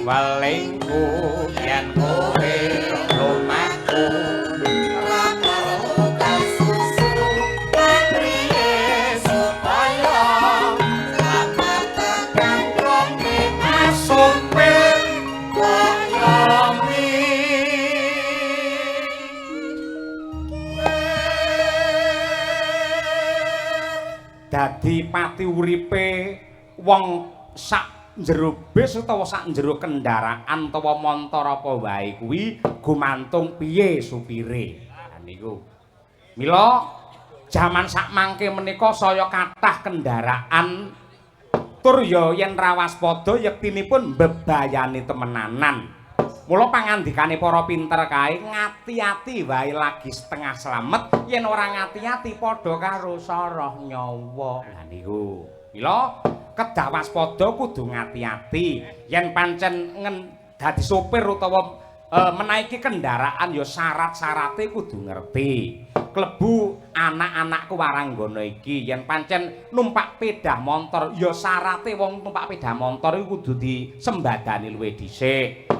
welingku yen kowe lumaku dadi pati uripe wong sak njero bis utawa sak njero kendaraan utawa montor apa wae kuwi gumantung piye supire. Lah niku. Mila jaman sak mangke menika saya kathah kendaraan tur ya yen rawaspada yektinipun mbebayani temenanan. Mula pangandikane para pinter kae ngati-ati wae lagi setengah slamet yen ora ngati-ati padha karo soroh nyawa. Lah niku. Mila kedah waspada kudu ngati-ati yen pancen dadi sopir utawa menaiki kendaraan ya syarat-syarate kudu ngerti. Klebu anak-anakku waranggana iki yen pancen numpak pedah motor ya syarate wong numpak pedah motor iku kudu disembadani luwih dhisik.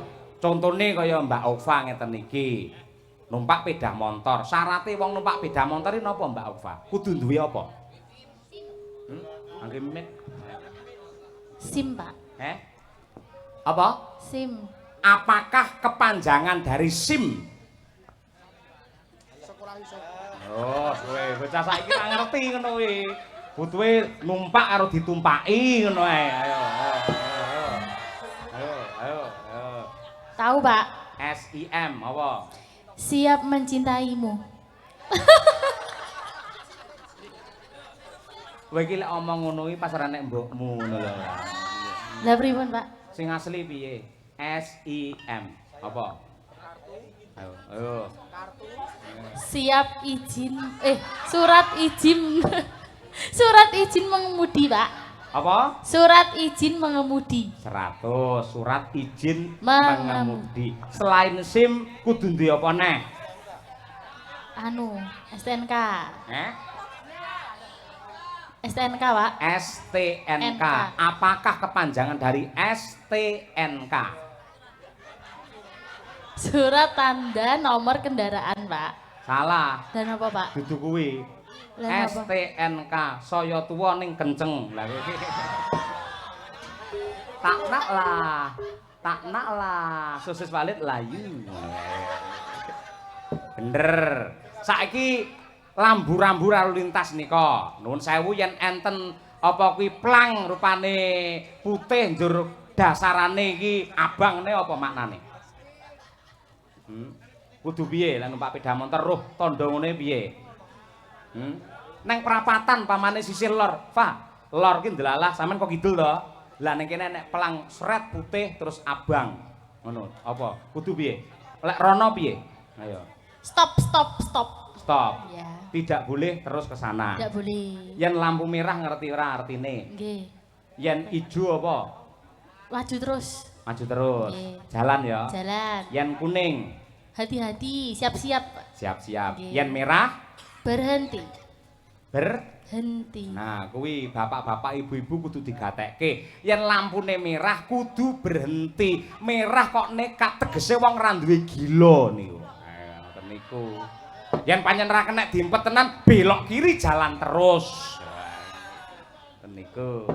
Contone kaya Mbak Ova ngeten iki. Numpak pedah motor, syarate wong numpak pedah motor iki napa Mbak Ova? Kudu duwe apa? Angge mimin. SIM, Pak. Apa? SIM. Apakah kepanjangan dari SIM? Oh, kowe bocah saiki ra ngerti ngono kuwi. Butuhe numpak karo ditumpaki ngono ae. Ayo. Tahu, Pak? SIM apa? Siap mencintaimu. Kowe iki lek omong ngono iki pas nek mbokmu ngono lho. Lah pripun, Pak? Sing asli piye? SIM apa? Ayo. Siap izin surat izin surat izin mengemudi, Pak. Apa? Surat izin mengemudi. 100 surat izin mengemudi. Selain SIM kudu duwe apa neh? STNK. STNK, Pak. STNK. Apakah kepanjangan dari STNK? Surat tanda nomor kendaraan, Pak. Salah. Dan apa, Pak? Dudu kuwi. STNK saya tuwa ning kenceng. Lah iki. Tak nak lah. Sosis walit layu. Bener. Saiki lambu-rambu lalu lintas nika. Nuwun sewu yen enten apa kuwi plang rupane putih njur dasarane iki abang ne apa maknane? Kudu piye lan numpak sepeda motor roh tandha ngene piye? Nang perapatan pamane sisih lor, lor ki ndelalah sampean kok kidul to. Lah ning kene nek pelang sret putih terus abang. Ngono. Apa? Kudu piye? Lek rono piye? Ayo. Stop. Ya. Tidak boleh terus ke sana. Tidak boleh. Yen lampu merah ngerti ora artine? Nggih. Yen ijo apa? Maju terus. Nggih. Jalan ya. Jalan. Yen kuning. Hati-hati, siap-siap. Siap-siap. Nggih. Yen merah? Berhenti. Berhenti. Nah, kuwi bapak-bapak ibu-ibu kudu digatekke. Yen lampune merah kudu berhenti. Merah kok nekat tegese wong ra duwe gila niku. Ngoten niku. Yen pancen ra kenek diempet tenan belok kiri jalan terus. Ngoten niku.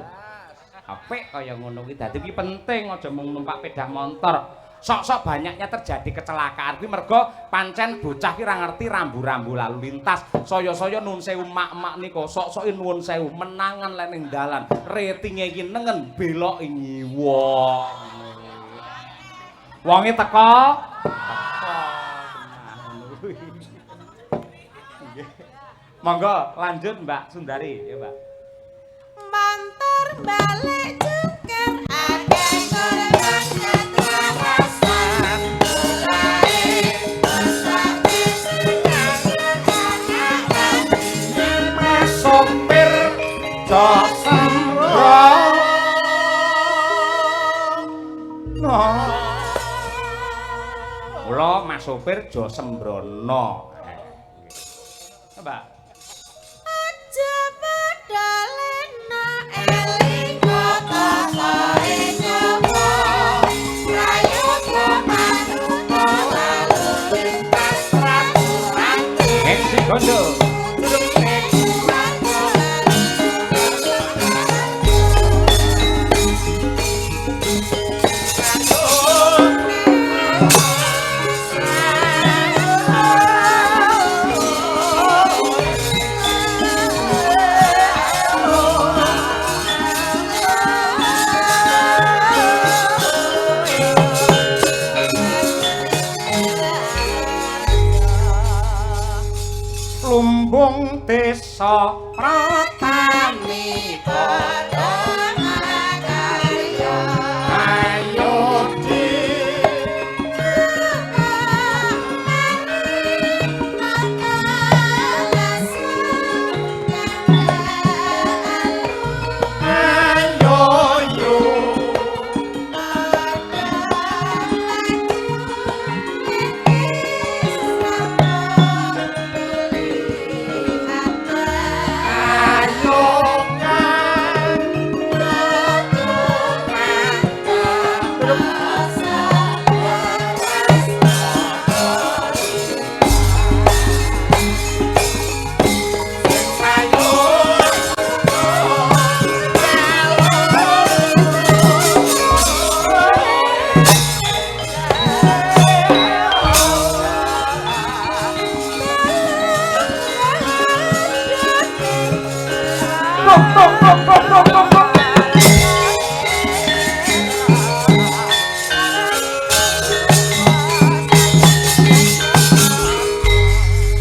Apik kaya ngono kuwi dadi iki penting aja mung numpak sepeda motor. Sok-sok banyaknya terjadi kecelakaan kuwi mergo pancen bocah ki ra ngerti rambu-rambu lalu lintas. Saya-saya nuwun sewu mak-mak nika sok-soke nuwun sewu menangan lek ning dalan. Ratinge iki nengen belok nyiwa. Wonge teko. Monggo lanjut Mbak Sundari ya, Mbak. Montor balik cuker akeh korban ketrawasan mulai besake singan Mas sopir cok sembrono. Mula Mas sopir jo sembrono. Mbak. aja padalena eling kota sae nyoba bondo lumbung desa pratani padha makarya ayo di ayo yo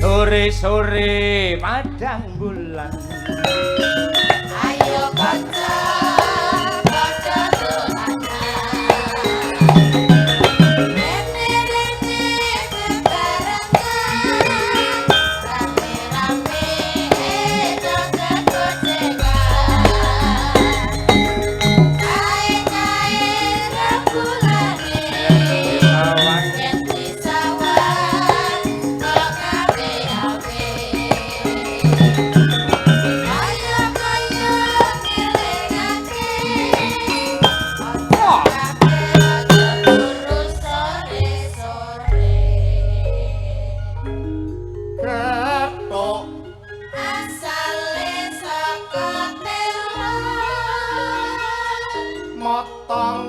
sore-sore padang bulan ayo kanca padha dolanan rene-rene bebarengan rame-rame gojek-gojekan kae-kae rembulane yen disawan kok kabeh-kabeh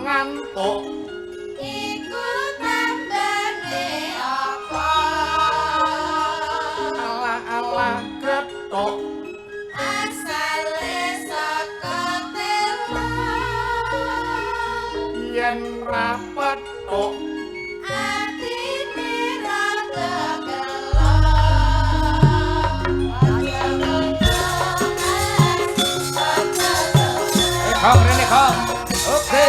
ngantuk iku tandane apa ala-ala ketok asale saka telo yen ra petuk atine rada gelo Kong rene kong oke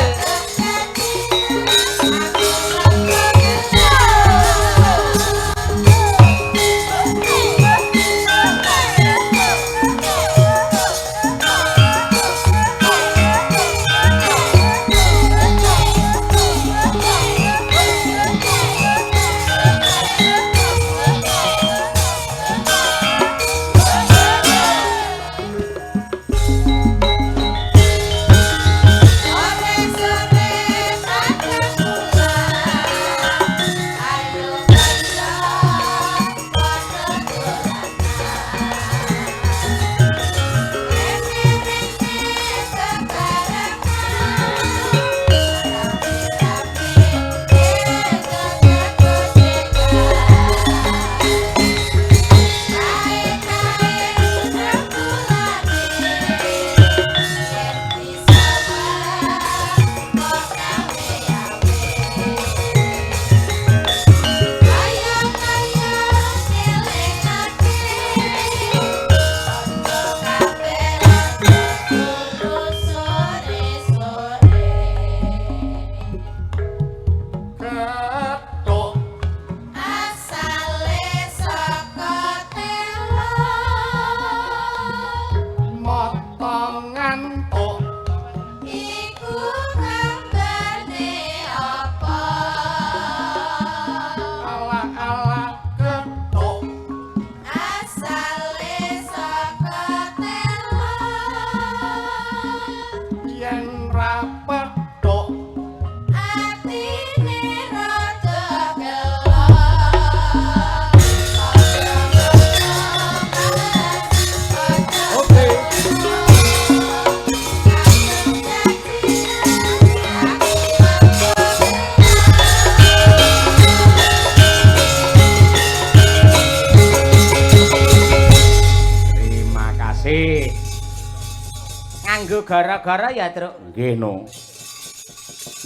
Nganggo gara-gara ya, Truk. Nggih no.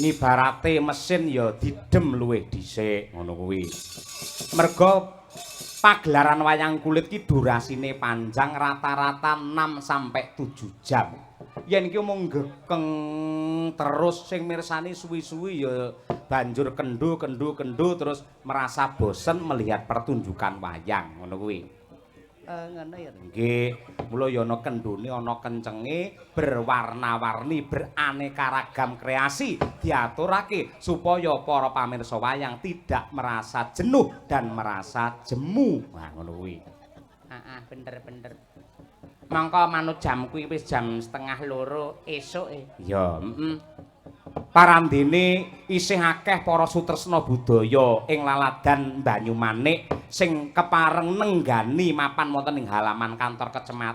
Ngibarate mesin ya didem luwih dhisik ngono kuwi. Merga pagelaran wayang kulit ki durasine panjang rata-rata 6 sampai 7 jam. Yen iki mung gekeng terus sing mirsani suwi-suwi ya banjur kendu terus merasa bosen melihat pertunjukan wayang ngono kuwi. Ngono ya. Nggih, mula ya ana kendune ana kencenge berwarna-warni beraneka ragam kreasi diaturake supaya para pamirsa wayang tidak merasa jenuh dan merasa jemu. Nah ngono kuwi. Bener. Mangka manut jam kuwi wis jam 1:30 esuke. Ya, Parandene isih akeh para sutresna budaya ing laladan Banyumanik sing kepareng nenggani mapan wonten ing halaman kantor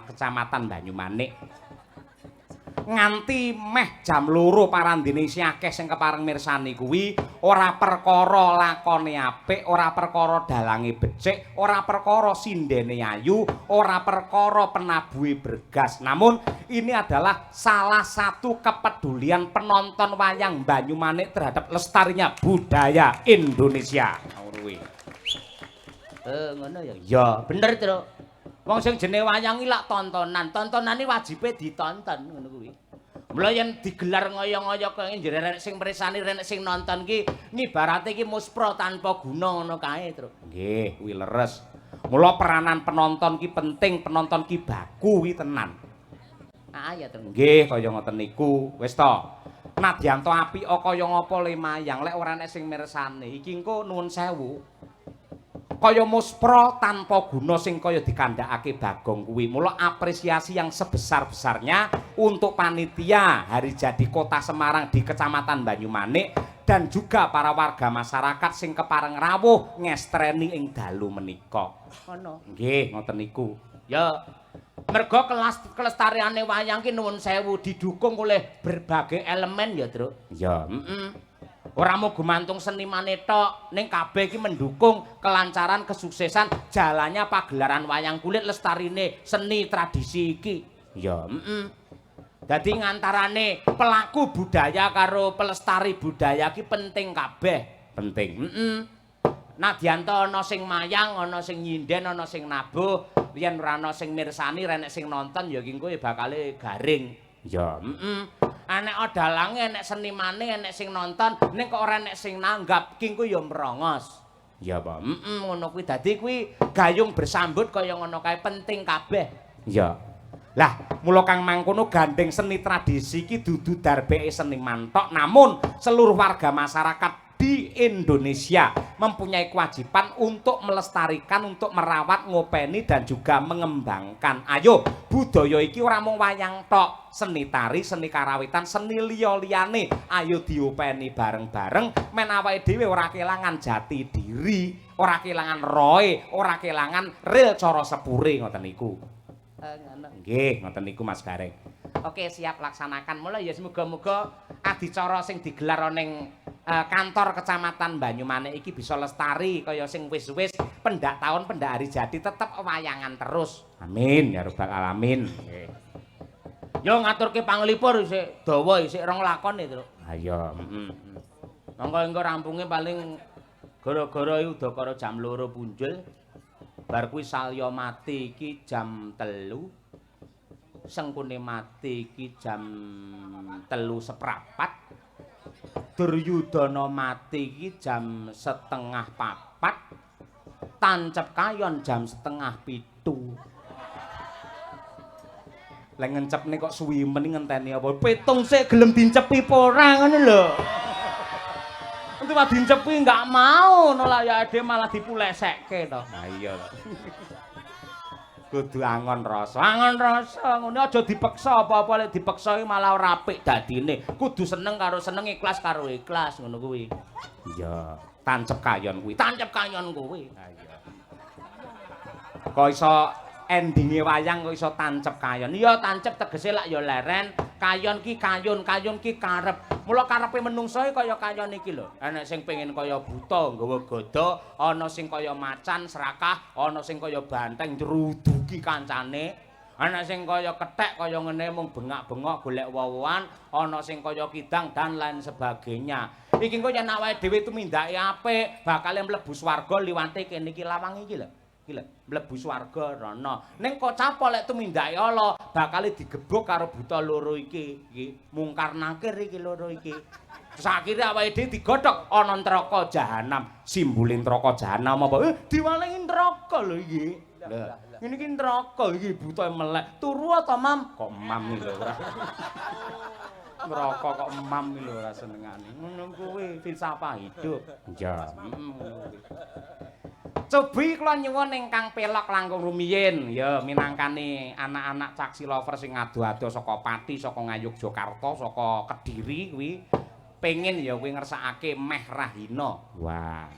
kecamatan Banyumanik. Nganti meh jam 2 parandene isih akeh sing kepareng mirsani kuwi ora perkara lakone apik, ora perkara dalange becik, ora perkara sindene ayu, ora perkara penabuhe bergas. Namun ini adalah salah satu kepedulian penonton wayang Banyumanik terhadap lestarinya budaya Indonesia. Ngono kuwi. Ngono ya. Ya, bener, Truk. Wong sing jenenge wayang iki lak tontonan, tontonane wajibe ditonton ngono kuwi. Mula yen digelar ngoyo-ngoyo kaya renek sing mresani renek sing nonton ki ngibarate iki muspra tanpa guna ngono kae, Truk. Nggih, kuwi leres. Mula peranan penonton ki penting, penonton ki baku kuwi tenan. Ya, Truk. Nggih, kaya ngoten niku. Wis to. Nadyan to apik kaya ngapa le mayang lek ora enek sing mirsani. Iki engko nuwun sewu. Kaya muspra tanpa guna sing kaya dikandhakake Bagong kuwi. Mula apresiasi yang sebesar-besarnya untuk panitia Hari Jadi Kota Semarang di Kecamatan Banyumanik dan juga para warga masyarakat sing kepareng rawuh ngestreni ing dalu menika. Ngono. Nggih, ngoten niku. Ya, merga kelestariane wayang ki nuwun sewu didukung oleh berbagai elemen ya, Truk. Ya, Ora mau gumantung senimane tok, ning kabeh iki mendukung kelancaran kesuksesan jalannya pagelaran wayang kulit lestarine seni tradisi iki. ya. Dadi ngantarane pelaku budaya karo pelestari budaya iki penting kabeh. Penting. Nadyan to ana sing mayang, ana sing nyinden, ana sing nabuh, yen ora ana sing mirsani, renek sing nonton ya iki engko bakale garing. Ya, Enek dalange, enek senimane, enek sing nonton, ning kok ora enek sing nanggap, ki engko ya merongos. ya, Pak. Ngono kuwi dadi kuwi gayung bersambut kaya ngono kae penting kabeh. Ya. Lah, mula kang mangkono gandeng seni tradisi iki dudu darbeke seniman tok, namun seluruh warga masyarakat di Indonesia mempunyai kewajiban untuk melestarikan, untuk merawat, ngopeni dan juga mengembangkan. Ayo, budaya iki ora mung wayang tok, seni tari, seni karawitan, seni liya-liyane. Ayo diopeni bareng-bareng men awake dhewe ora kelangan jati diri, ora kelangan roe, ora kelangan real cara sepure ngoten niku. Nggih, ngoten niku Mas Gareng. Oke, siap laksanakan. Mula ya semoga-moga adicara sing digelar ning kantor Kecamatan Banyumanik iki bisa lestari kaya sing wis-wis pendak tahun pendak hari jadi tetep wayangan terus. Amin ya rabbal alamin. Nggih. Yo ngaturke panglipur isih dawa isih rong lakon itu. Ayo, Monggo engko rampunge paling gara-gara udakara jam 2 punjul. Bar kuwi salya mati iki jam 3. Sengkune mati iki jam 3:15. Duryudana mati iki jam 3:30. Tancep kayon jam 6:30. Lek ngencepne kok suwi men ngenteni apa? Pitung sik gelem dincepi apa ora ngono lho. Nanti mah dincepi enggak mau nolak ya ade malah dipulesekke to. Nah iya. Kudu angon rasa. Angon rasa ngono aja dipeksa apa-apa lek dipeksa iki malah ora apik dadine. Kudu seneng karo seneng, ikhlas karo ikhlas ngono kuwi. Iya, tancep kayon kuwi. Tancep kayon kuwi. Ha iya. Kok iso endinge wayang kok iso tancep kayon. Iya tancep tegese lak ya leren, kayon ki kayun, kayun ki karep. Mula karepe menungso kaya kayon iki lho. Enek sing pengin kaya buta nggawa gada, ana sing kaya macan serakah, ana sing kaya banteng nyruduki kancane. Ana sing kaya kethek kaya ngene mung bengak-bengok golek wowoan, ana sing kaya kidang dan lain sebagainya. Iki engko yen awake dhewe tumindake apik, bakal mlebu swarga liwate kene iki lawang iki lho. Iki lho, mlebu swarga rono. Ning kok capok lek tumindake ala, bakal digebuk karo buta loro iki. Iki mungkar nakir iki loro iki. Sakire awake dhewe digodhog ana neraka jahanam. Simbole neraka jahanam apa? Diwalengi neraka lho iki. Lha, ngene iki neraka iki buta melek. Turu ta, Mam? Kok Mam iki lho ora. Neraka kok Mam iki lho ora senengane. Ngono kuwi filsafah hidup. Ya, Cobi kula nyuwun ingkang pelok langkung rumiyin ya minangkane anak-anak caksi lover sing ado-ado saka Pati, saka Ngayogyakarta, saka Kediri kuwi pengen ya kuwi ngersakake meh Rahina. Wah.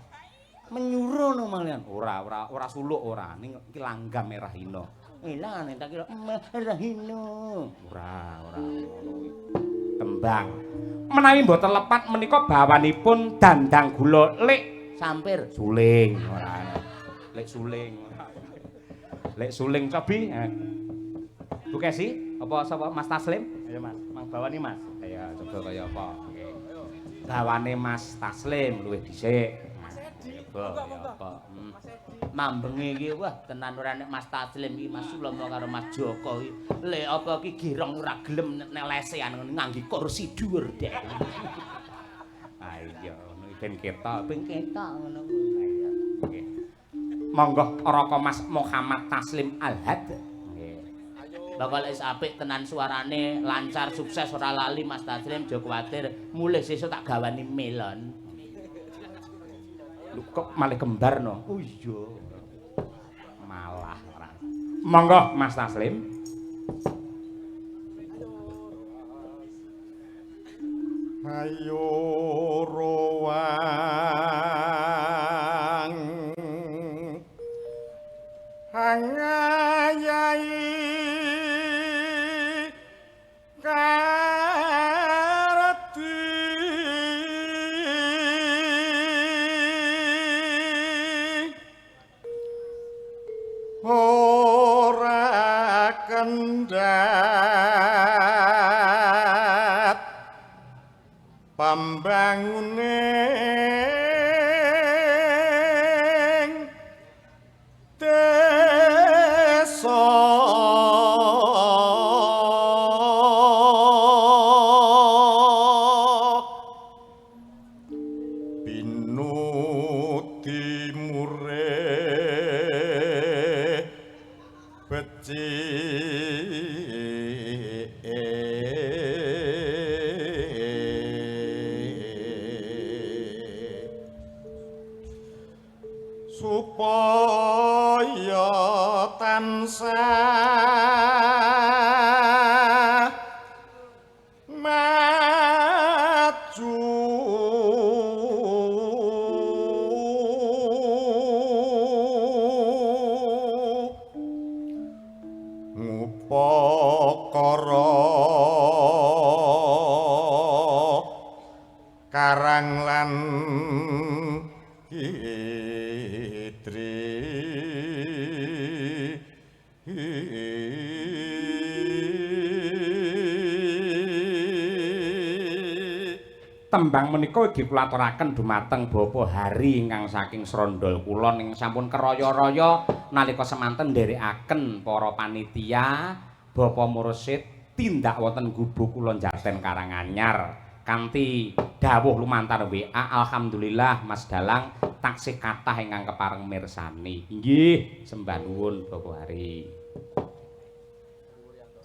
Menyuruh no malian. Ora suluk ora. Ning iki langgam Rahina. Elane tak kira meh Rahina. Ora ngono kuwi. Tembang. Menawi mboten lepat menika bawanipun dandang gula lik sampir suling ora. Lek suling. Lek suling cobi. Bu Kesi, apa sapa Mas Taslim? Ayo Mas, mang bawani Mas. Ayo coba kaya apa. Nggih. Bawane Mas Taslim luwih dhisik. Coba ya apa. Mambenge iki wah tenan ora nek Mas Taslim iki Mas Sulama karo Mas Joko iki. Lek apa iki girong ora gelem nek lesehan nganggo kursi dhuwur dek. Ayo ngono ben ketok ngono kuwi. Nggih. Monggo Raka Mas Muhammad Taslim Al-Had. Nggih. Bakal wis apik tenan suarane, lancar sukses ora lali Mas Taslim, aja kuwatir. Mulih sesuk tak gawani melon. Lho kok malih kembar no? Oh iya. Malah ora. Monggo Mas Taslim. Ayo rowang angayai karati ora kendhat pambanguning desa pinuti mure supaya tansah maju ngupakara karang lan Tembang menika ugi kula aturaken dumateng Bapa Hari ingkang saking Srondol Kulon ing sampun keraya-raya nalika semanten nderekaken para panitia Bapa Mursid tindak wonten Gubuk Kulon Jaten Karanganyar kanthi dawuh lumantar WA. Alhamdulillah Mas Dalang taksih kathah ingkang kepareng mirsani. Nggih, sembah nuwun Bapa Hari.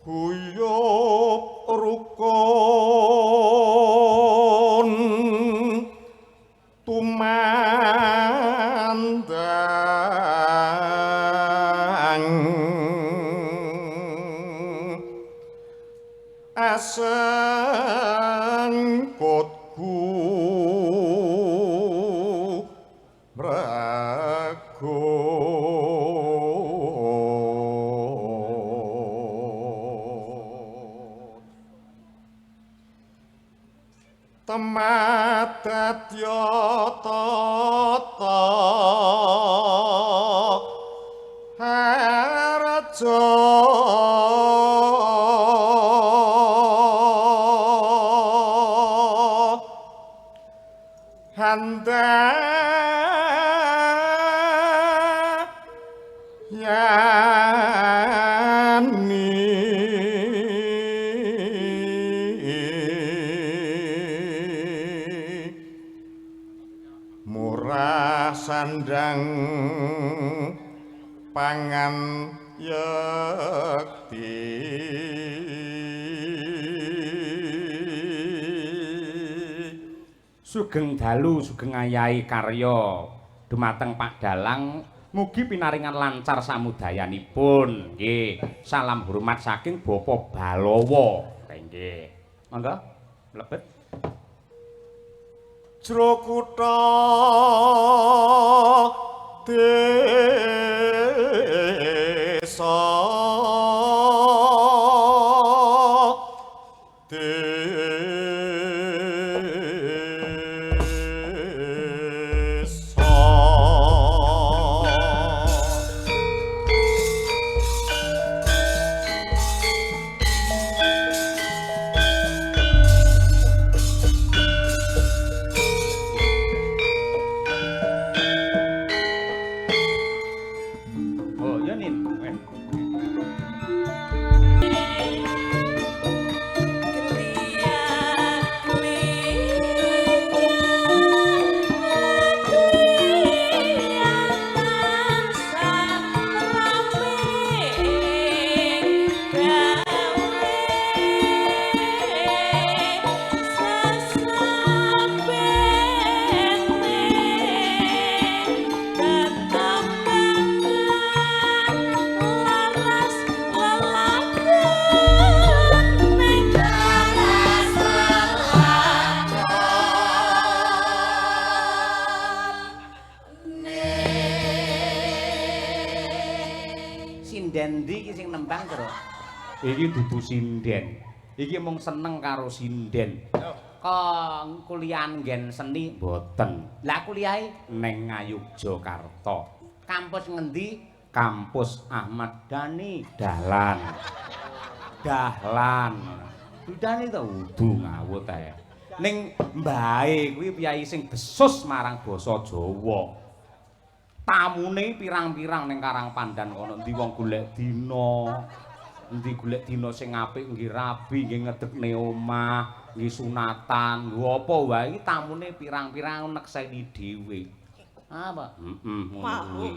Guyub rukun tumandang asengkutku temadadya tata harja yani murah sandang pangan yekti sugeng dalu sugeng ayahi karya dumateng Pak Dalang mugi pinaringan lancar samudayanipun nggih salam hormat saking Bapak Balawa nggih monggo mlebet jero kutha desa oh ya nin sinden ndi iki sing nembang karo iki dudu sinden iki mung seneng karo sinden kok kuliah nggen seni mboten lah kuliahe neng Ngayogyakarta kampus ngendi kampus Ahmad Dhani Dahlan Dudane to udu ngawut ae ning mbae kuwi piyai sing besus marang basa Jawa tamune pirang-pirang ning Karangpandan kono endi wong golek dina endi golek dina sing apik nggih rabi nggih ngedekne omah nggih sunatan nggo apa wae iki tamune pirang-pirang nekseni dhewe apa ngono kuwi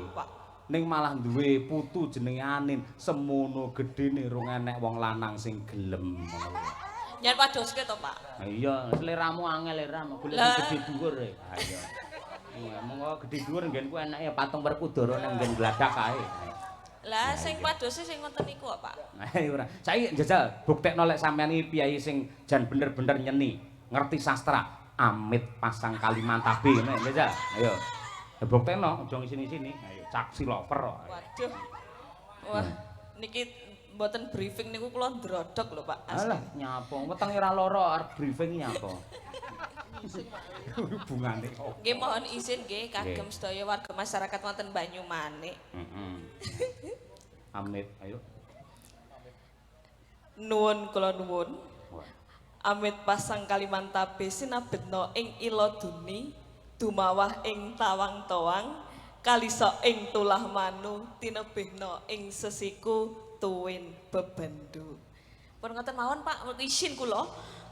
ning malah duwe putu jenenge Anin semono gedene rung enek wong lanang sing gelem ngono kuwi Nyen padoske to, Pak? ha iya seleramu angel ram golek sing gedhe dhuwur ha iya monggo gedhe dhuwur nggenku enake patung Werkudara nang nggen gladak kae. Lah sing padose sing ngoten niku kok, Pak. Ora. Saiki njajal buktekno lek sampeyan iki piyai sing jan bener-bener nyeni, ngerti sastra, amit pasang Kalimantabe ngono njajal. Ayo. Buktekno aja ngisini-sini. Ayo caksi lover. Waduh. Wah, niki mboten briefing niku kula ndrodok lho, Pak. Alah nyapa, wetenge ora lara arep briefing nyapa. Hubungane kok. Nggih mohon izin nggih kagem sedaya warga masyarakat wonten Banyumanik. Amit, ayo. Nuwun kula nuwun. Amit pasang Kalimantabe sinabetna ing Iloduni, dumawah ing Tawang-tawang, kalisa ing Tulah Manu, tinebihna ing Sesiku tuwin bebendu. Pun ngoten mawon Pak, izin kula.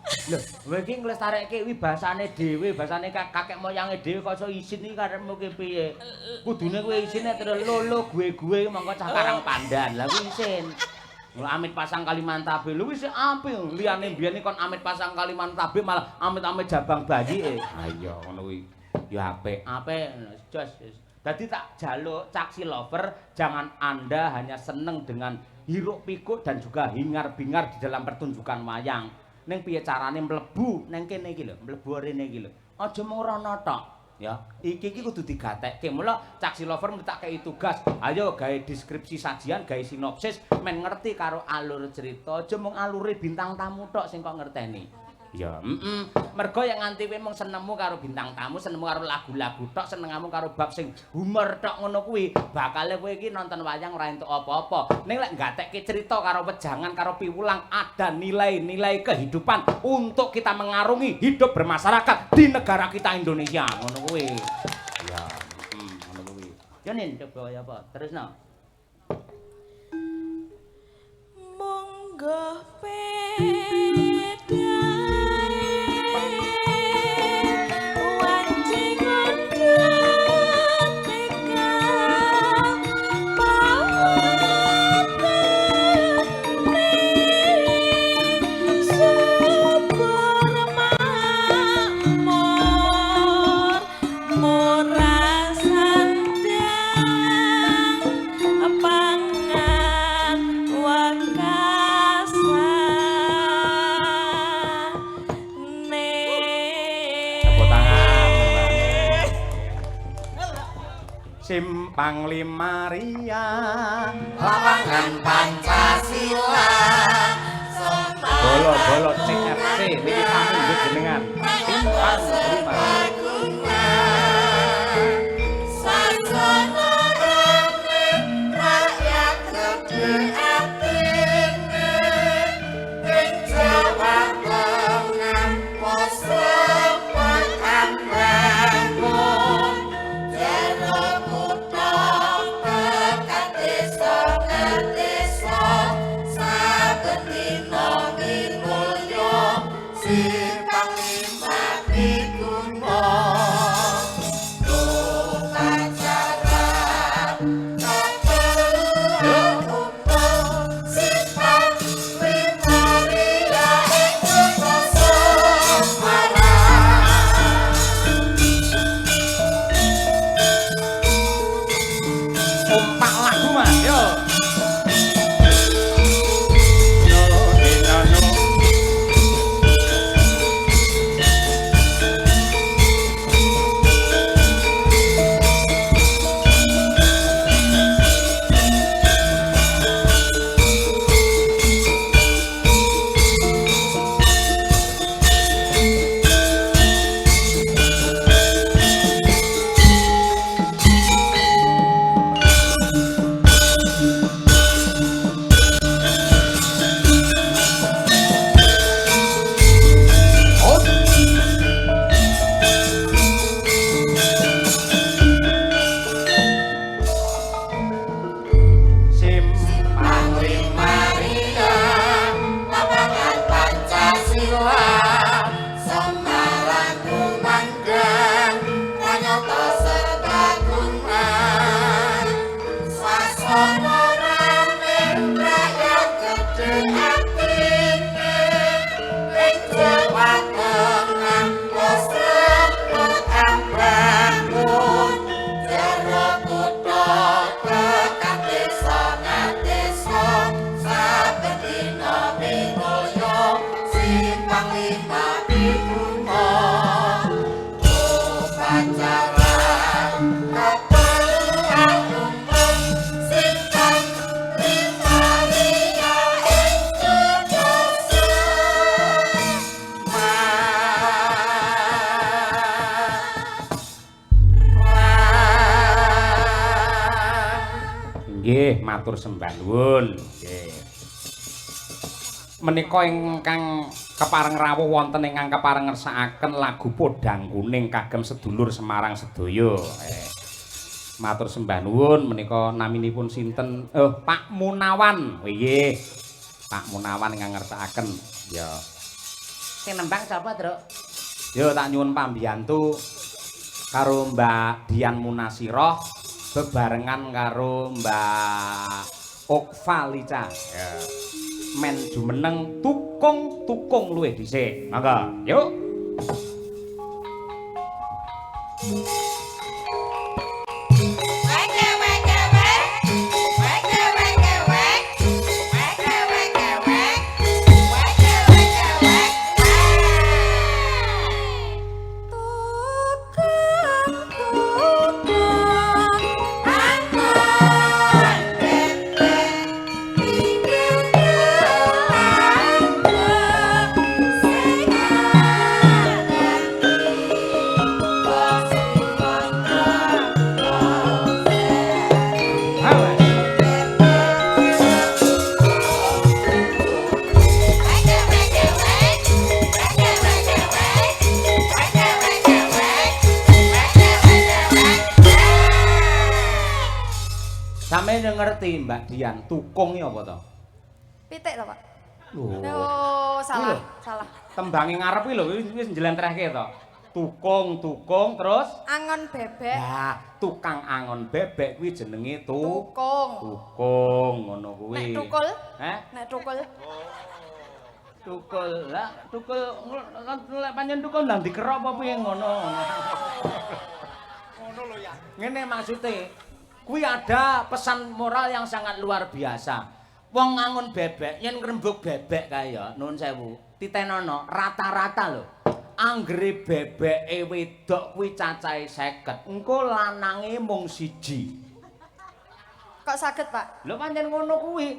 Lho, kowe iki nglestarekke kuwi basane dhewe, basane kakek moyange dhewe kok iso isin iki karepmu ki piye? Kudune kowe isine terus lolo gue-gue mongko cah Karangpandan. Lah kuwi isin. Amit pasang Kalimantabe lho wis apik. Liyane biyen kon amit pasang Kalimantabe malah amit-amit jabang bayi. Ha iya ngono kuwi. Ya apik, jos. Dadi tak jaluk caksi lover, jangan Anda hanya seneng dengan hiruk pikuk dan juga hingar-bingar di dalam pertunjukan wayang. Ning piye carane mlebu ning kene iki lho, mlebu rene iki lho. Aja mung rono tok, ya. Iki kudu digatekke. Mula caksi lover tak kei tugas. Ayo gawe deskripsi sajian, gawe sinopsis, men ngerti karo alur cerita. Aja mung alure bintang tamu tok sing kok ngerteni. Ya, mergo yang nganti kowe mung senengmu karo bintang tamu, senengmu karo lagu-lagu tok, senengmu karo bab sing humor tok ngono kuwi, bakale kowe iki nonton wayang ora entuk apa-apa. Ning lek gatekke cerita karo wejangan karo piwulang ada nilai-nilai kehidupan untuk kita mengarungi hidup bermasyarakat di negara kita Indonesia. Ngono kuwi. Ya, ngono kuwi. Ya nen coba ya apa? Terusno. Lenggah pedae wanci ngundang tekad pawatane subur makmur murah sandang pangan Tepuk tangan. Simpang Lima Ria Lapangan Pancasila Bolo CFC niki tamu nggih jenengan Simpang Lima Sasana rame rakyat gede atine ing Jawa Tengah posokan bangun jero kutha tekan desa ngadesa saben dina minulya Simpang Lima diguna umpak lagu Mas yo Simpang Lima Ria Lapangan Pancasila Semarang kumandang Pranyata Serbaguna Swasana rame rakyat gede atine ing Jawa Tengah posokan bangun jero kutha tekan desa ngadesa saben dina minulya Simpang Lima diguna upacara keperluan umum Simpang Lima Ria Indonesia nggih matur sembah nuwun nggih menika ingkang kepareng rawuh wonten ingkang kepareng ngersakaken lagu Podang Kuning kagem sedulur Semarang sedaya matur sembah nuwun menika naminipun sinten Pak Munawan nggih Pak Munawan ingkang ngersakaken ya Sing nembang sapa, Truk? yo tak nyuwun pambiyantu karo Mbak Dian Munasiroh bebarengan karo Mbak Okvalica ya men jumeneng tukung luwih dhisik mangga yuk Sampeyan ngerti Mbak Dian, tukung ya apa to? Pitik lho, Pak. Oh, salah, salah. Tembange ngarep kuwi lho wis njlentrehke to. Tukung terus Angon bebek. ya tukang angon bebek kuwi jenenge Tukung. tukung ngono kuwi. Nek tukul? Heh? Nek tukul. Tukul. Lah, tukul lek pancen tukul ndang dikerok apa piye ngono. Ngono lho ya. Ngene maksude. Kuwi ada pesan moral yang sangat luar biasa. Wong ngangon bebek, yen ngrembug bebek kae ya, nuwun sewu. Titenono rata-rata lho. Anggere bebeke wedok kuwi cacahe 50, engko lanange mung 1. Kok saged, Pak? Lho pancen ngono kuwi.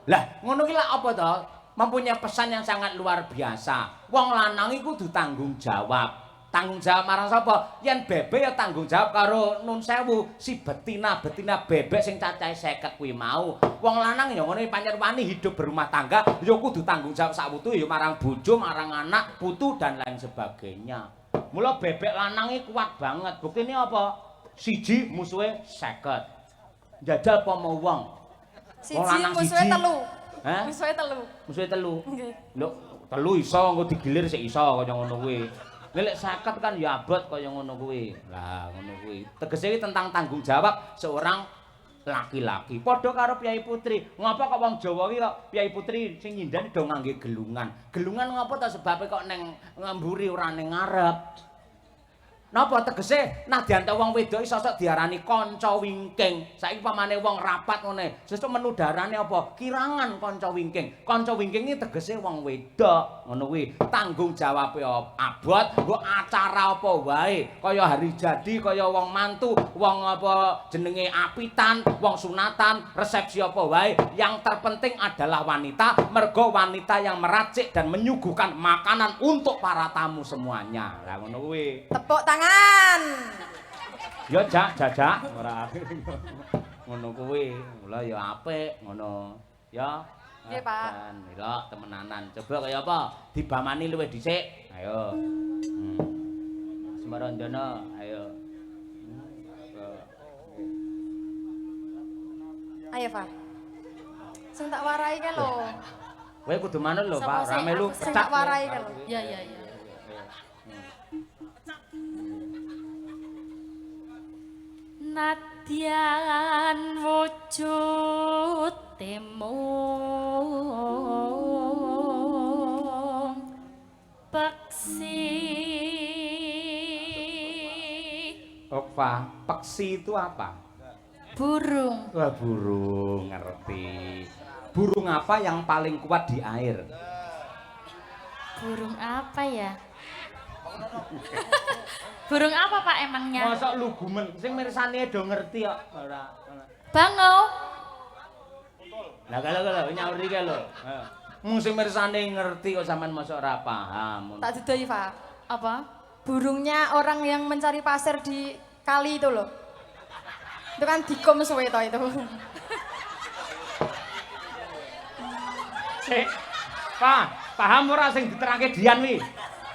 Lah, ngono ki lak apa to? Mempunyai pesan yang sangat luar biasa. Wong lanang iku kudu tanggung jawab. Tanggung jawab marang sapa? Yen bebek ya tanggung jawab karo nun sewu si betina bebek sing cacahe 50 kuwi mau. Wong lanang ya ngono pancen wani hidup berumah tangga ya kudu tanggung jawab sakwutu ya marang bojo, marang anak, putu dan lain sebagainya. Mula bebek lanang iki kuat banget. Buktine apa? 1 musuhe 50. Jajal apa mau wong? Siji musuhe 3. Hah? Musuhe 3. Musuhe 3. Nggih. Lho, 3 iso engko digilir sik iso kaya ngono kuwi. Lek 50 kan ya abot kaya ngono kuwi. Lah, ngono kuwi. Tegese iki tentang tanggung jawab seorang laki-laki. Padha karo Piyai Putri. Ngapa kok wong Jawa iki kok Piyai Putri sing nyindani do ngangge gelungan. Gelungan ngapa ta sebabe kok neng ngamburi ora ning ngarep. Napa tegese nadyan ta wong wedok iso sok diarani kanca wingking. Saiki pamane wong rapat ngene, sesuk menudarane apa? Kirangan kanca wingking. Kanca wingking iki tegese wong wedok, ngono kuwi. Tanggung jawabe abot, mbok acara apa wae, kaya hari jadi, kaya wong mantu, wong apa jenenge apitan, wong sunatan, resepsi apa wae. Yang terpenting adalah wanita, mergo wanita yang meracik dan menyuguhkan makanan untuk para tamu semuanya. Lah ngono kuwi. Tepuk tangan. Ya jajak ora ngono kuwi. Mula ya apik ngono. Ya. Nggih, Pak. Dan lho temenanan. Coba kaya apa? Dibamani luwih dhisik. Ayo. Semarandana, ayo. Ayo, Pak. Sing tak warai kae lho. Kowe kudu manut lho, Sapa Pak. sih? Rame lu Sing pecak. tak warai kae lho. Ya ya ya. Nadyan wujud temung peksi. Opa, peksi itu apa? Burung. Wah, burung, ngerti. Burung apa yang paling kuat di air? Burung apa ya? Burung apa Pak emangnya? Mosok lugumen sing mirsani do ngerti kok ora. Bangau. Lah kalau nyaur iki lho. Mung sing mirsani ngerti kok sampean mosok ora paham. Tak didoi, Pak. Apa? Burungnya orang yang mencari pasir di kali itu loh. Itu kan dikom suwe to itu. Sik. Paham ora sing diterangke Dian wi?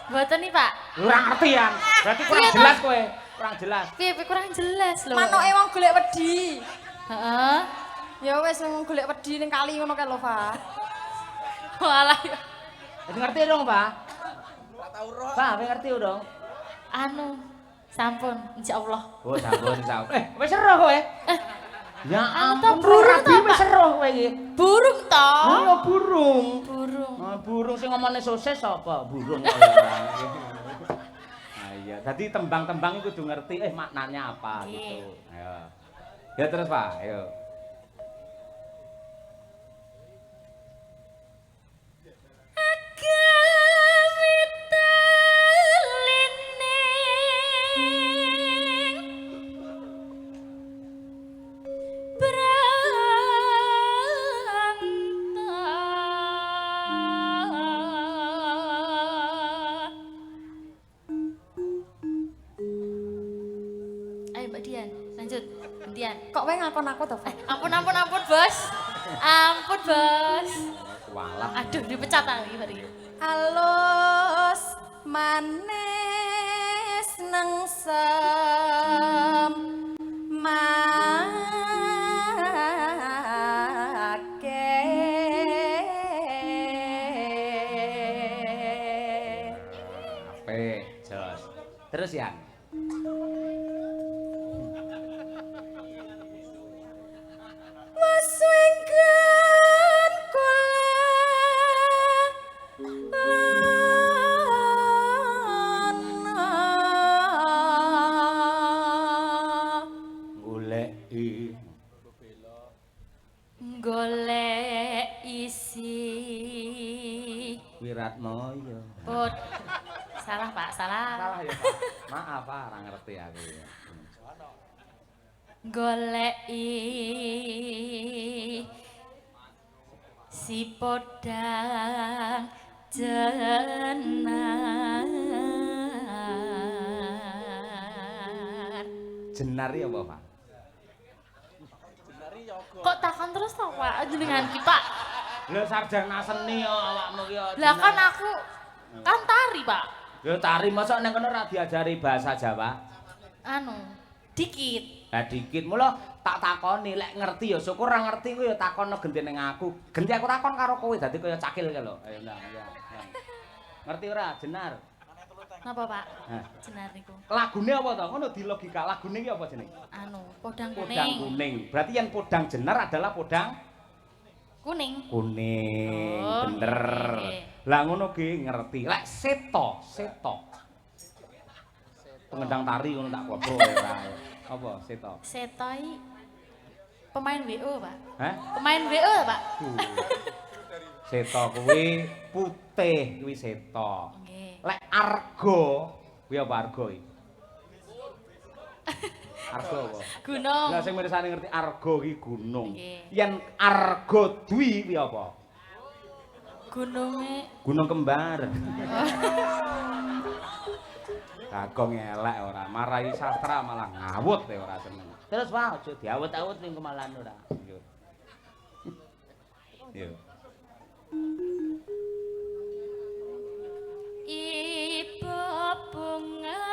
Mboten nih Pak. Ora ngerti ya. Berarti kurang Iya, jelas kowe. Kurang jelas. Piye kurang jelas lho. Manoke wong golek wedi. Heeh. Ya wis wong golek wedi ning kali ngono kae lho, Pak. Walah. Wis ngerti dong, Pak? Pak, wis ngerti dong. Anu, sampun insyaallah. Oh, sampun. Wis seroh kowe. Ya Anu to ampun, burung to, rabi Pak. wis seroh kowe iki. Burung to. Oh, burung. Burung. Burung sing ngomongnya sosis apa? Burung. Ah iya, tadi tembang-tembang itu kudu ngerti maknanya apa gitu. Ayo. Ya terus Pak, ayo. Ayo Mbak Dian, lanjut. Dian. Kok kowe ngakon aku to, Pak? Ampun, Bos. Ampun, Bos. Walap. Aduh, dipecat lagi bari. Alus manis nengsem make Terus ya. Waswengken Goleki golek isi Wiratmaya. pot salah Pak, salah. Salah ya, Pak. Maaf, Pak, ora ngerti aku ya. Golek si podang jenar. Jenar ya apa, Pak? Kok takon terus toh Pak jenengan ki Pak? Lho sarjana seni yo awakmu ki. Lah kan aku kan tari Pak. Lho tari mosok ning kono ora diajari bahasa Jawa? Anu, dikit. Lah dikit mula tak takoni lek ngerti ya syukur ora ngerti ku ya takono genti ning aku. Genti aku takon karo kowe dadi kaya cakil ki lho. Ayo ndang ya. Ngerti ora jenar? Napa Pak? Hah. Jenar niku. Lagune apa to? Ngono di logika lagune ki apa jeneng? Anu, podang Podang kuning. kuning. Berarti yang podang jenar adalah podang Kuning. kuning. Oh, Bener. nggih. Lah ngono ki ngerti. Lek seto, seto. Pengendang tari ngono tak goblok ora. Apa seto? Setoi pemain WO Pak. Hah? Pemain WO Pak. Seto kuwi putih kuwi seto. Nggih. Lek argo kuwi apa argo iki? Argo apa? Gunung. Lah sing mirsani ngerti argo ki gunung. Nggih. Yen argo dwi kuwi apa? Gununge Gunung kembar. Kagong elek ora, marai sastra malah ngawut ya ora seneng. Terus Pak, aja diawet-awet ning kemalan ora. Yo. Yo. ibu bunga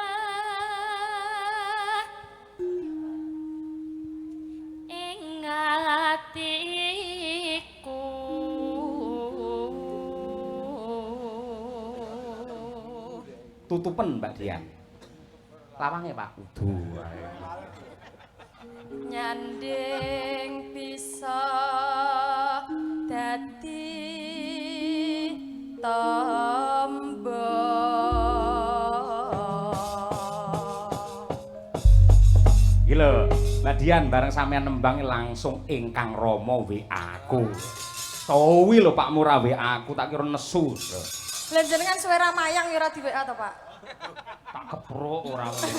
ing atiku Tutupen Mbak Dian. Lawange Pak kudu ae. nyanding bisa dadi tamba Iki lho, Mbak Dian bareng sampean nembang langsung ingkang Rama WA aku. Towi lho Pak Murah WA aku tak kira nesu. Lho. Lah jenengan suwe ramayang ya ora di WA to, Pak? Tak keprok ora wae.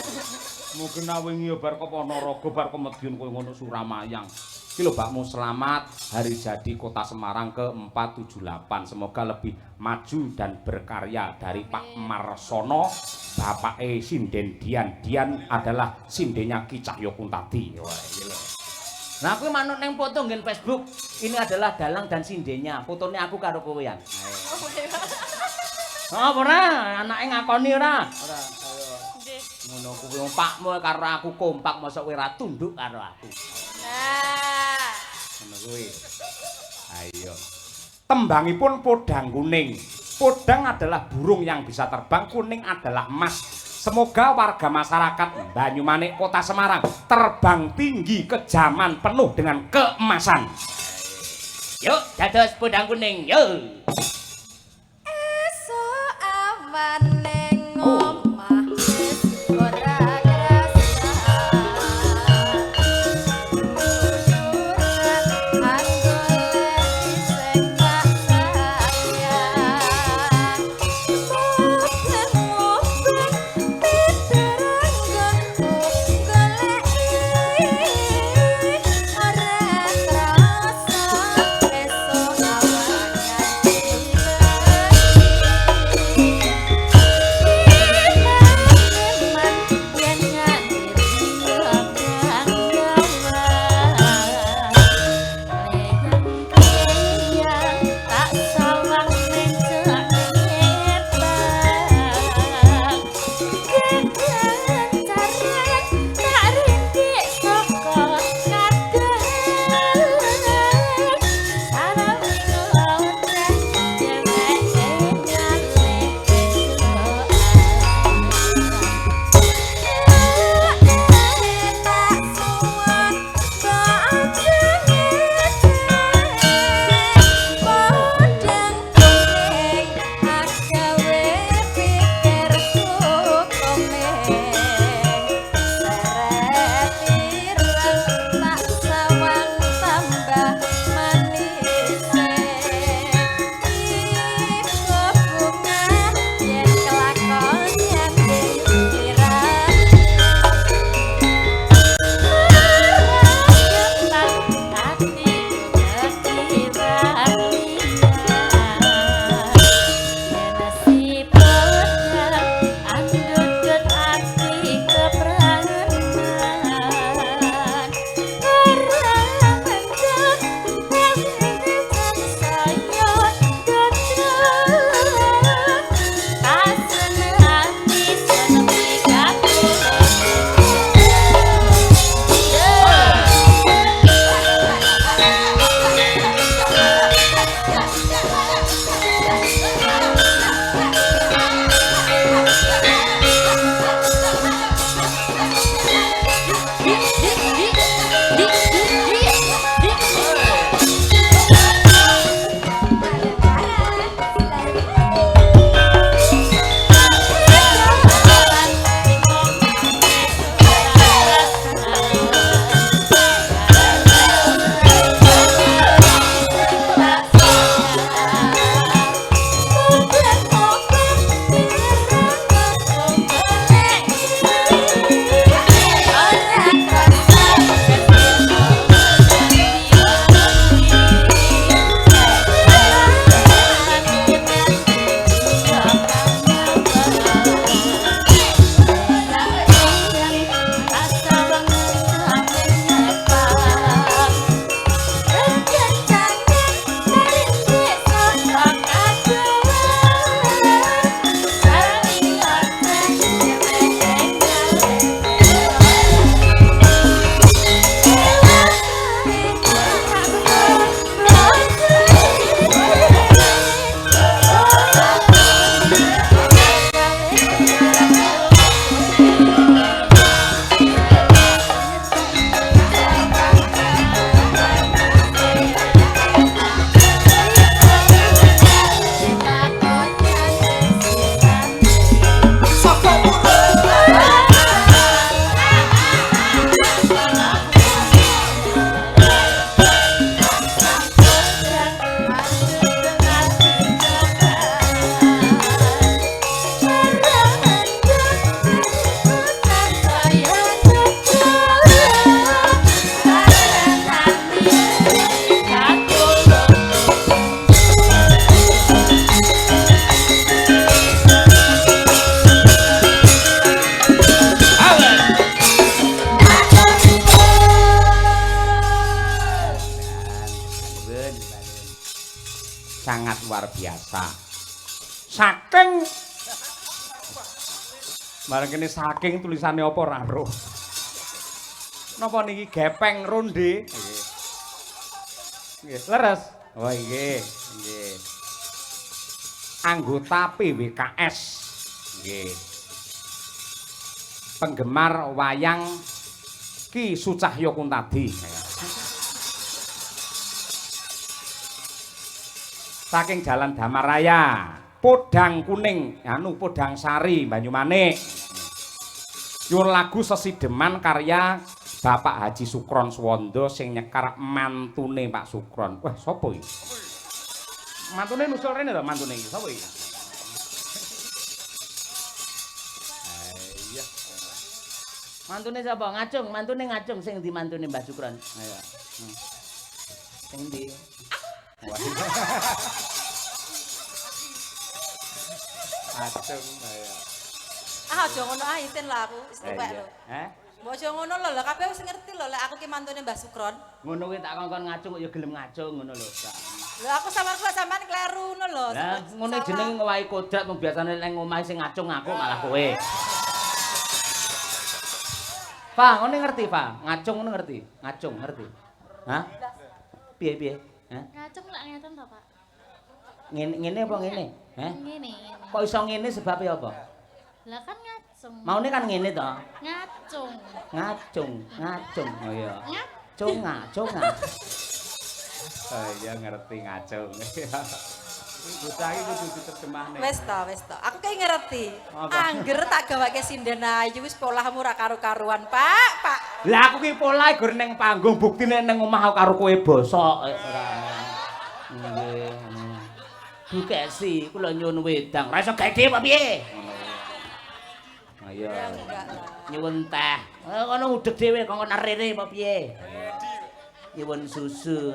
Mungkin wingi ya bar ke Ponorogo bar ke Madiun koyo ngono Suramayang. Iki lho Bakmu selamat hari jadi Kota Semarang ke-478. Semoga lebih maju dan berkarya dari Pak Marsono, Bapak Sinden Dian. Dian adalah sindenya Ki Cahyo Kuntadi. Wah, iki lho. Nah, aku manut neng foto nggen Facebook. Ini adalah dalang dan sindenya. Fotonya aku karo kowean. Oh, ora, anake ngakoni ora? Ora, ayo. Ngono kuwi wong pakmu karo aku kompak mosok kowe ora tunduk karo aku. Nah, Ngono kuwi. Ayo. Tembangipun podang kuning. Podang adalah burung yang bisa terbang, kuning adalah emas. Semoga warga masyarakat Banyumanik Kota Semarang terbang tinggi ke zaman penuh dengan keemasan. Yuk, dados podang kuning, yuk. esuk awan ning omah wis ora krasa. Nuduran anggoleki sing tak sayang. Mubeng-mubeng piteranggonku goleki ora krasa. Esuk awan nganti bengi. sangat luar biasa. Saking bareng kene saking tulisane apa ora roh. Napa niki gepeng ronde? Nggih. Nggih, leres. Oh nggih, nggih. Anggota PWKS. Nggih. Penggemar wayang Ki Sucahyo Kuntadi. Saking Jalan Damaraya, Podang Kuning, anu Podang Sari, Banyumanik. Nyuwun lagu Sesideman karya Bapak Haji Sukron Suwondo sing nyekar mantune Pak Sukron. Wah, sapa iki? Mantune nusul rene lho, mantune iki. Sapa iki? Iya. Mantune sapa? Ngacung, mantune ngacung sing ndi mantune Mbah Sukron. Ayo. Sing ndi? Acung ayo. Aja ngono ah isin lah aku wis tuwek lho. Heh? Mbok aja ngono lho, lah kabeh wis ngerti lho lek aku ki mantune Mbah Sukron. Ngono kuwi tak kongkon ngacung kok ya gelem ngacung ngono lho. Lho aku samarku lek sampean kleru ngono lho. Lah ngono jenenge ngowahi kodrat mung biasane ning omahe sing ngacung aku malah kowe. Pak, ngono ngerti, Pak? Ngacung ngono ngerti? Ngacung ngerti? Hah? Piye? Hah? Ngacung lak ngeten to, Pak? Ngene apa ngene? Hah? Ngene. Kok iso ngene sebabnya apa? Lah kan ngacung. Maune kan ngene to. Ngacung. Ngacung. Oh iya. Ngacung. Conga. Oh iya ngerti ngacung. Bocah iki kudu diterjemahne. Wis to. Aku ki ngerti. Apa? Angger tak gawake sinden ayu wis polahmu ora karo-karuan, Pak. Lah aku ki pola gur ning panggung buktine ning omah karo kowe bosok ora. Nggih. Bukesi kula nyuwun wedang. Ora iso gede apa piye? Ayo. Ya enggak lah. Nyuwun teh. Kono udeg dhewe kongkon arere apa piye? Nyuwun susu.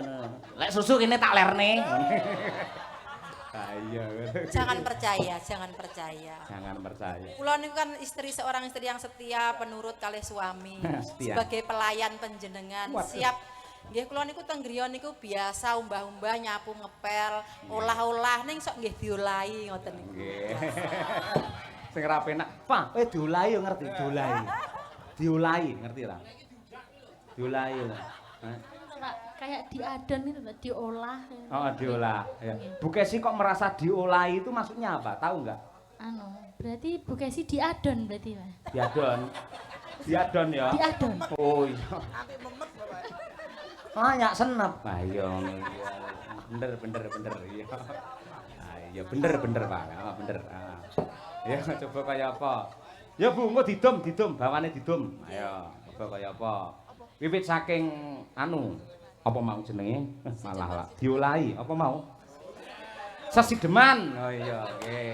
Lek susu kene tak lerne. Ayo. Jangan percaya. Jangan percaya. Kula niku kan seorang istri yang setia, penurut kalih suami. Setia. Sebagai pelayan panjenengan, Waduh. siap. Nggih kula niku teng griya niku biasa umbah-umbah, nyapu, ngepel, olah-olah ning sok nggih diolahi ngoten niku. Nggih. Sing ra penak. Pak, diolahi yo ngerti, diolahi. Diolahi, ngerti ora? Diolahi lho. Hah? Pak, kayak diadon itu, Pak, diolah. Oh, diolah. Ya. Bu Kesi kok merasa diolahi itu maksudnya apa? Tahu nggak? Anu, berarti Bu Kesi diadon berarti, Pak. Diadon. Diadon ya? Diadon. Oh iya. Ah, nyak senep. Ayo. Bener iya. Ayo bener Pak. Ah, bener. Ah. Ya coba kaya apa? Ya Bu, engko didum, bawane didum. Ayo, coba kaya apa? Wiwit saking anu, apa mau jenenge? Malah lah diolahi, apa mau? Sesideman. Oh iya, nggih.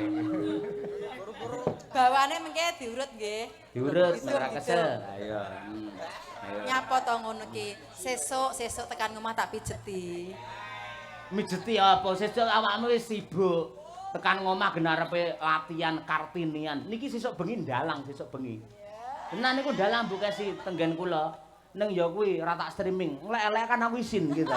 Bawane mengke diurut nggih. Diurut Didum, ora didum. kesel. Ayo. Ayo. Nyapa to ngono ki. Sesuk tekan omah tak pijeti. Mijeti apa? Sesuk awakmu wis sibuk. Tekan ngomah gen arepe latihan Kartinian. Niki sesuk bengi ndalang, sesuk bengi. Tenan niku ndalang Bu Kesi tenggen kula. Ning ya kuwi ora tak streaming. Nglek-elek kan aku isin gitu.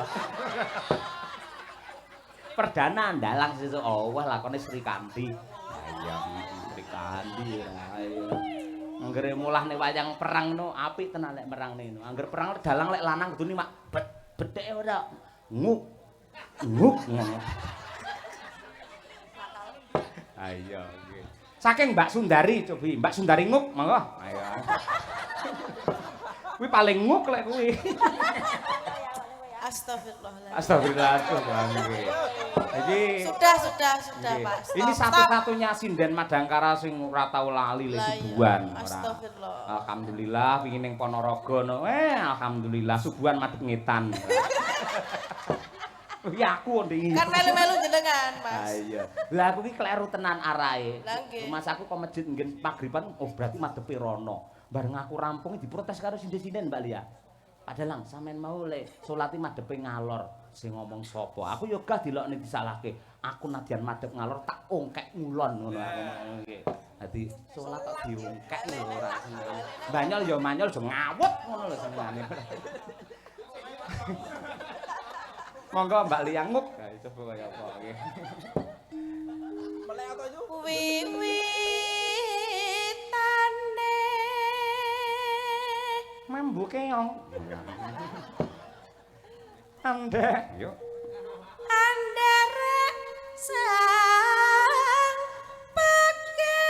Perdana ndalang sesuk. Oh, wah lakone Sri Kandi. Ayo Sri Kandi. Ayo. Anggere mulahne wayang perang no apik tenan lek merangne no. Angger perang dalang lek lanang kudune mak bedheke ora nguk. Ngono. Ayo nggih. Saking Mbak Sundari cobi, Mbak Sundari nguk monggo. Ayo. Kuwi paling nguk lek kuwi. Astagfirullah. Nggih. Jadi Sudah nggih. Pak. Stop, Ini stop. satu-satunya sinden Madangkara sing ora tau lali le Lah iya, subuhan ora. astagfirullah. Alhamdulillah wingi ning Ponorogo no. Alhamdulillah subuhan madhep ngetan. Ya aku ndingi. Kan melu-melu jenengan, Mas. Ayo. Lah aku ki kleru tenan arahe. Lah nggih. Mas aku kok masjid nggen pagriban, oh berarti madhepe rono. Bareng aku rampung diprotes karo sinden-sinden Mbak Lia. Padahal sampean mau le salate madhepe ngalor. Sing ngomong sapa? Aku yo gah dilokne disalahke. Aku nadyan madhep ngalor tak ongkek ngulon ngono aku nggih. Dadi salat kok diongkek lho ora seneng. Banyol yo manyol yo ngawut ngono lho senengane. Monggo Mbak Lia nguk. coba kaya apa iki. Wiwitane Mambu keong. Andek, yuk. andare sang peke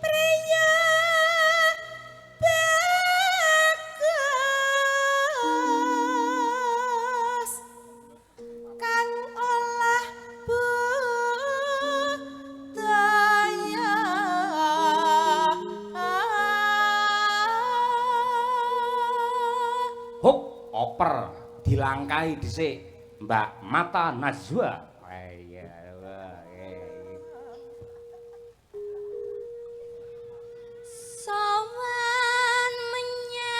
priya bagus kang olah budaya Hop, oper dilangkai dhisik Mbak Mata Najwa. Iya, Sowan menyang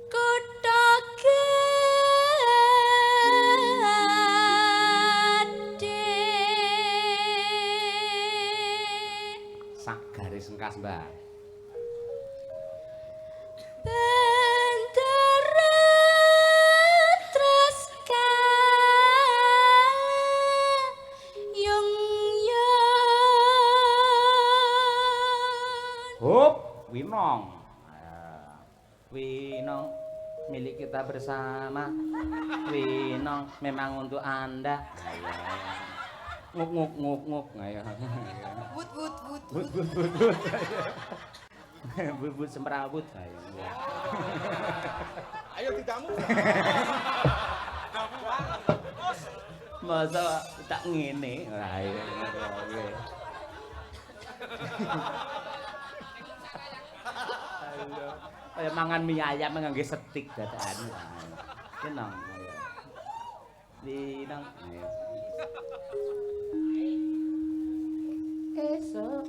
kutha gedhe sak garis engkas, Mbak. Bendera Treska Yung Yon Hop, Winong. Winong milik kita bersama. Winong memang untuk Anda. Nguk nguk nguk nguk. Ayo. wut wut wut But but semrawut. Ayo. Ayo tidakmu. Masa tak ngene. Ayo. Kaya mangan mie ayam ngangge setik dadakan. Tenang, ayo. Dinang, ayo. Esok.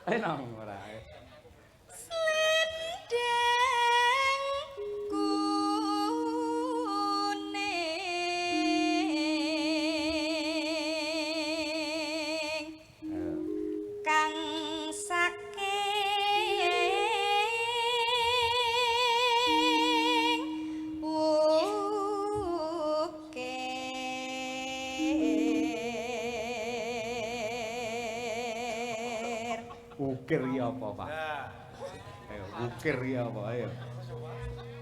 Ayo nang ora. kuning kang saking Ukir ya apa, Pak? Ayo, ukir ya apa? Ayo.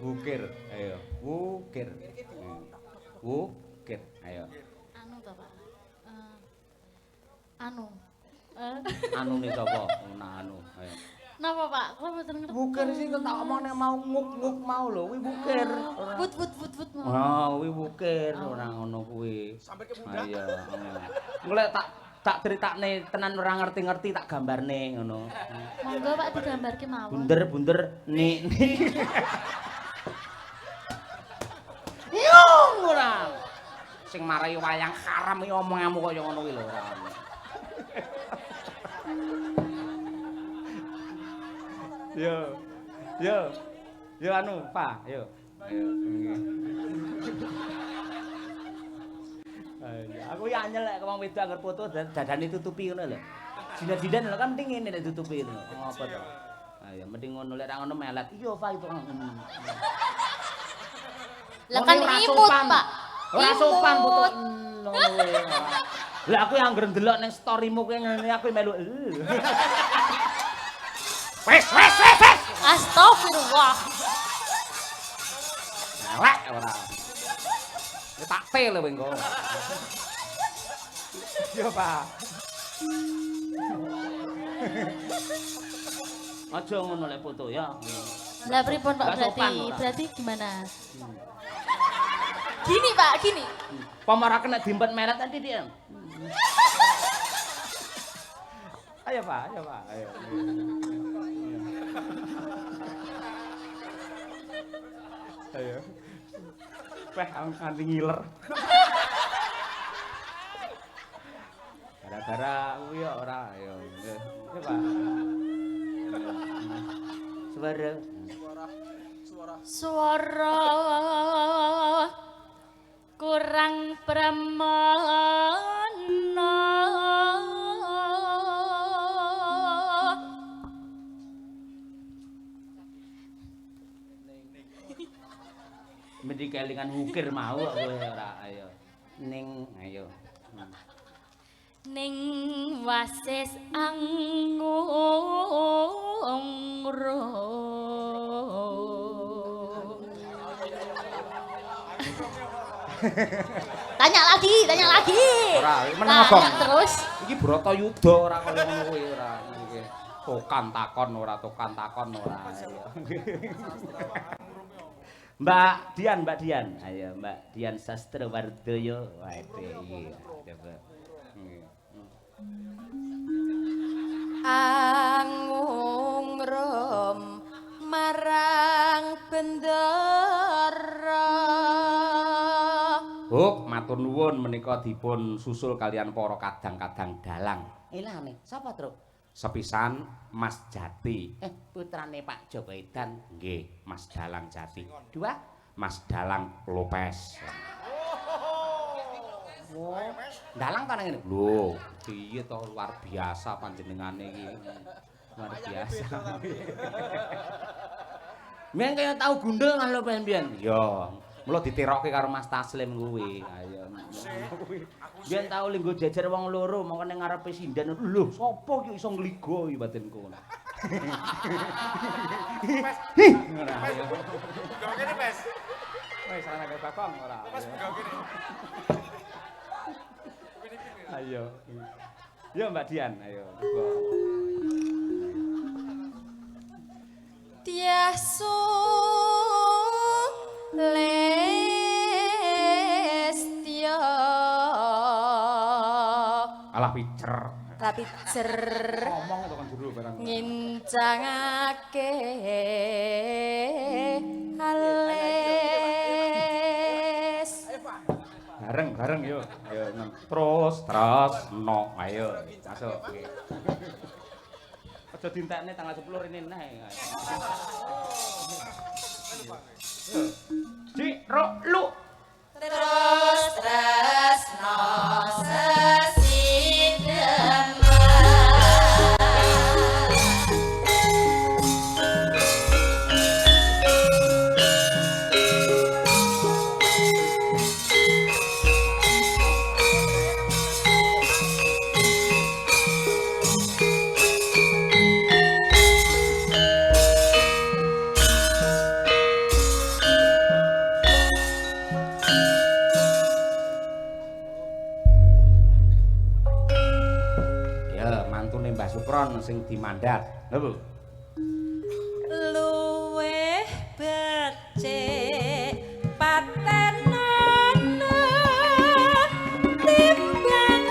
Ukir, ayo. Ukir. Ukir, ayo. Anu to Pak Anu Anu nih sapa? Nah anu, ayo. Napa Pak? Kula mboten ngerti. Bukir sih kok tak omongnya mau nguk-nguk mau lho, kuwi bukir. Wut mau. Oh, kuwi bukir ora ngono kuwi. Sampai ke pundak. Ayo. Golek tak critakne tenan ora ngerti-ngerti tak gambarne ngono. Monggo Pak digambarke mawon. Bunder nih. Yung ora. Sing marai wayang haram iki omonganmu kaya ngono kuwi lho ora. Yo anu, Pak, yo. Ayo. Ayo, aku ya anyel lek wong wedok anggar foto dadane tutupi ngono lho. Jidan-jidan lho kan penting ngene nek tutupi lho. Ngopo to? Ayo mending ngono lek ra ngono melet. Iya, Pak itu. Lah kan imut, Pak. Ora sopan foto ngono kuwi. Lah aku yang anggere ndelok ning storymu kuwi ngene aku melu. Wes. Astagfirullah. Elek ora. Ya tak tel kowe engko. Yo, Pak. Aja ngono lek foto ya. Lah pripun Pak Nggak sopan, berarti? ora. Berarti gimana? Gini Pak, gini. Pamara kena dimpet melet tadi dia. Ayo, Pak, ayo. Ayo. Peh nganti ngiler. Gara-gara kuwi ya ora ayo. Ya, Pak. Suara kurang pramana endi kelingan ngukir mau kok kowe ora ayo. Ning ayo. Ning wasis angungro. Tanya lagi. Ora, meneng Tanya Gong. terus. Iki Bratayuda ora kaya ngono kuwi ora. Iki tokan takon ora. Ayo. Mbak Dian. Ayo Mbak Dian Sastrawardaya. Waduh iya. Coba. Angungrum marang bendera. Oh, matur nuwun menika dipun susul kalian para kadang-kadang dalang. Ilane, sapa, Truk? Sepisan Mas Jati. Putrane Pak Joko Edan. Nggih, Mas Dalang Jati. Dua? Mas Dalang Lopez. Dalang ta nang ngene. Lho, piye to luar biasa panjenengane iki. Luar biasa. Men kaya tau gundul kan lho pian-pian. Ya, mula diterokke karo Mas Taslim kuwi. Ayo. Biyen tau linggo jejer wong loro mongko ning ngarepe sinden. Lho, sapa iki iso ngligo iki batinku. Wis ana kaya bakong ora. Ayo. Ya Mbak Dian, ayo. Tiasu Lestya. Alah picer. Tapi jer Ngomong to kan jero barang. ngincangake alis. Bareng yo. Ayo terus no. Ayo masuk. Nggih. Aja dintekne tanggal 10 rene neh. Cik, Rok, Lu. Terus tresno sesidheman. Mbah Sukron sing dimandat. Lha Bu. Luweh becik patenan timbang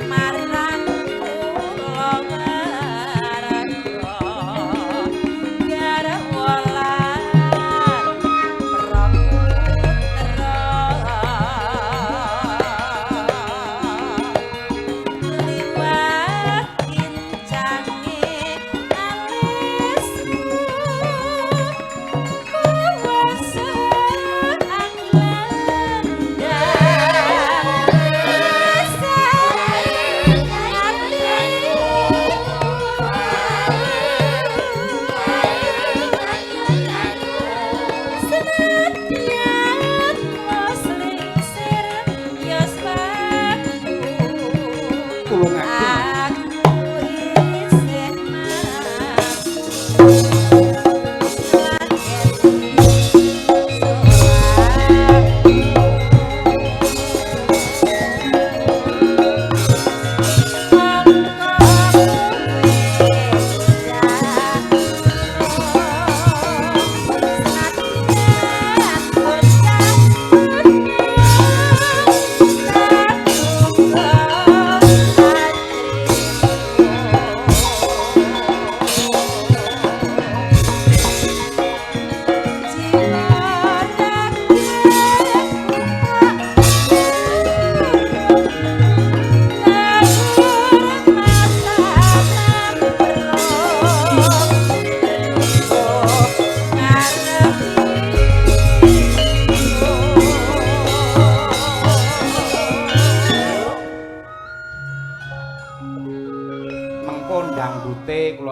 marang kula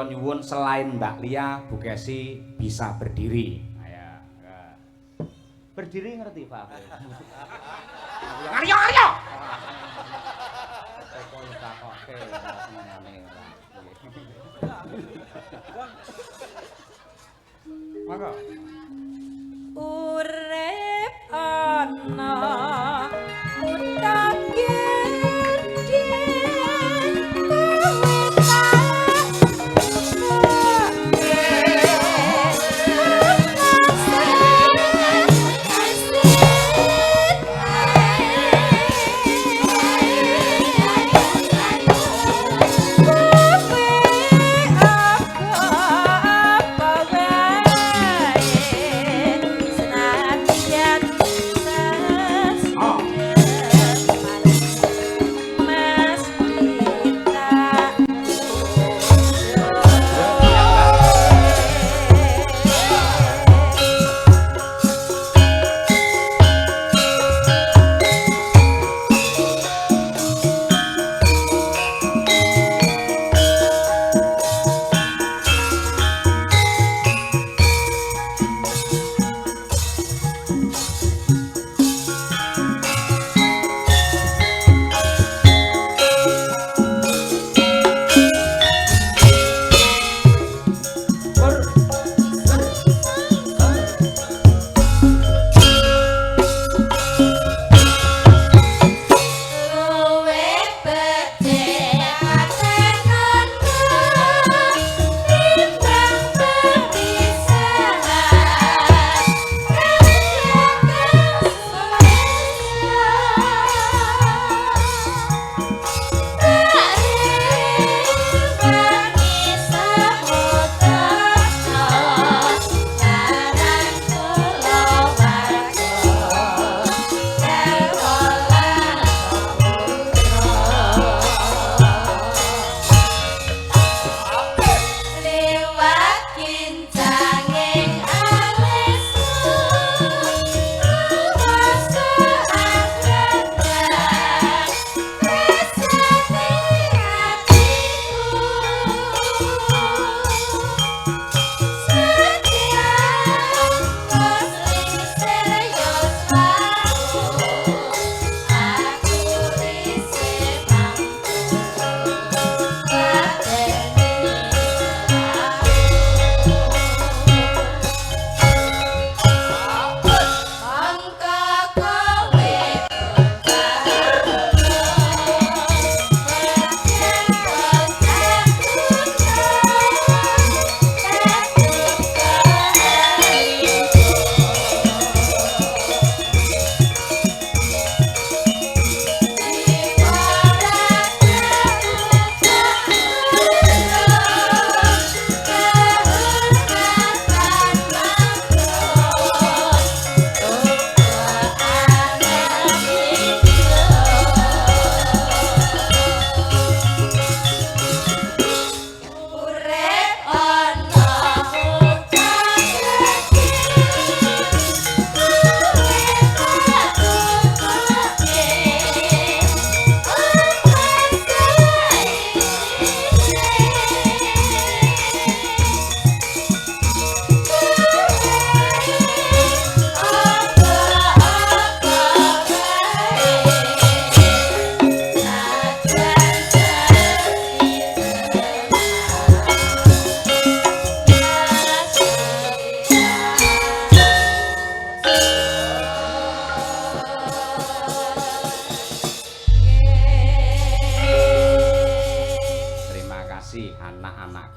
kula nyuwun selain Mbak Lia, Bu Kesi bisa berdiri. Ayo. Berdiri ngerti Pak. Aryo, Aryo. Monggo. Urip ana utang yen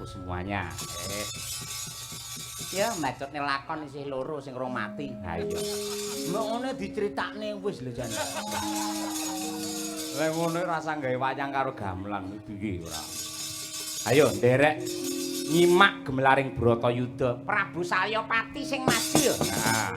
semuanya. Ya macetne lakon isih loro sing rong mati. Ha iya. Mbok ngene diceritakne wis lho jan. Lah ngono rasa gawe wayang karo gamelan piye ora. Ayo nderek nyimak gemelaring Bratayuda Prabu Salyapati sing maju ya. Nah.